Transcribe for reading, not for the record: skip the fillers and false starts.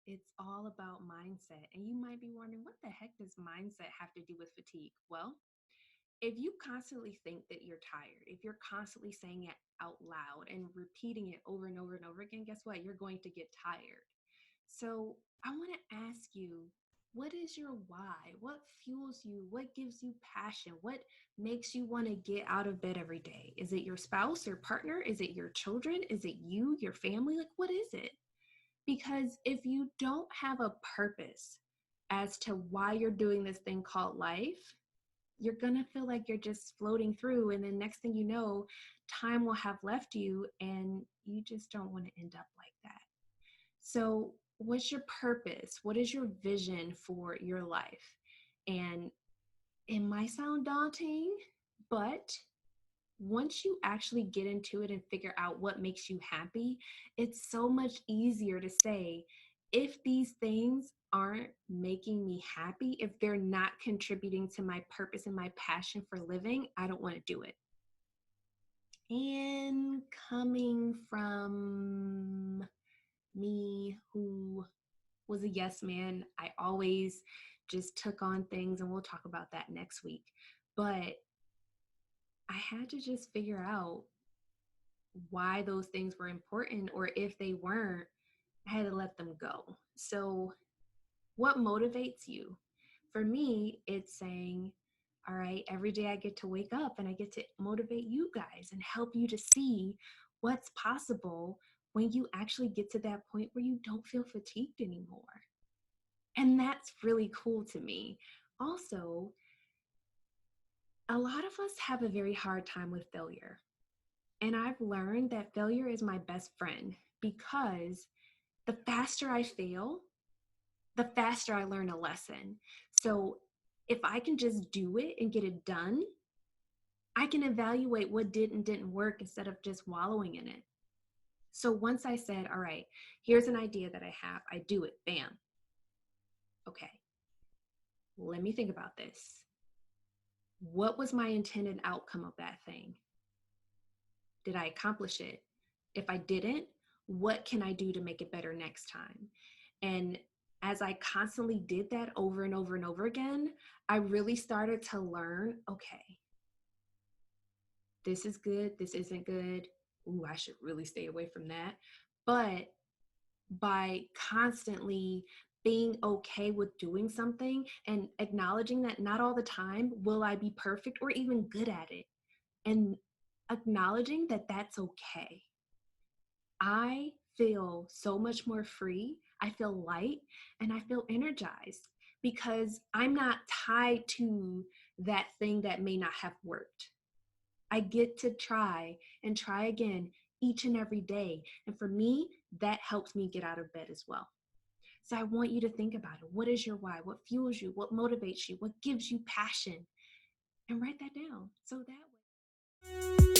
it's all about mindset. And you might be wondering, what the heck does mindset have to do with fatigue? Well, if you constantly think that you're tired, if you're constantly saying it out loud and repeating it over and over and over again, guess what? You're going to get tired. So I want to ask you, what is your why? What fuels you? What gives you passion? What makes you want to get out of bed every day? Is it your spouse or partner? Is it your children? Is it you, your family? Like, what is it? Because if you don't have a purpose as to why you're doing this thing called life, you're going to feel like you're just floating through. And then next thing you know, time will have left you and you just don't want to end up like that. So, what's your purpose? What is your vision for your life? And it might sound daunting, but once you actually get into it and figure out what makes you happy, it's so much easier to say, if these things aren't making me happy, if they're not contributing to my purpose and my passion for living, I don't want to do it. And coming from me, who was a yes man, I always just took on things, and we'll talk about that next week. But I had to just figure out why those things were important, or if they weren't, I had to let them go. So, what motivates you? For me, it's saying, all right, every day I get to wake up and I get to motivate you guys and help you to see what's possible when you actually get to that point where you don't feel fatigued anymore. And that's really cool to me. Also, a lot of us have a very hard time with failure. And I've learned that failure is my best friend, because the faster I fail, the faster I learn a lesson. So if I can just do it and get it done, I can evaluate what did and didn't work instead of just wallowing in it. So once I said, all right, here's an idea that I have, I do it, bam. Okay, let me think about this. What was my intended outcome of that thing? Did I accomplish it? If I didn't, what can I do to make it better next time? And as I constantly did that over and over and over again, I really started to learn, okay, this is good, this isn't good. Ooh, I should really stay away from that. But by constantly being okay with doing something and acknowledging that not all the time will I be perfect or even good at it, and acknowledging that that's okay, I feel so much more free. I feel light and I feel energized because I'm not tied to that thing that may not have worked. I get to try and try again each and every day. And for me, that helps me get out of bed as well. So I want you to think about it. What is your why? What fuels you? What motivates you? What gives you passion? And write that down so that way.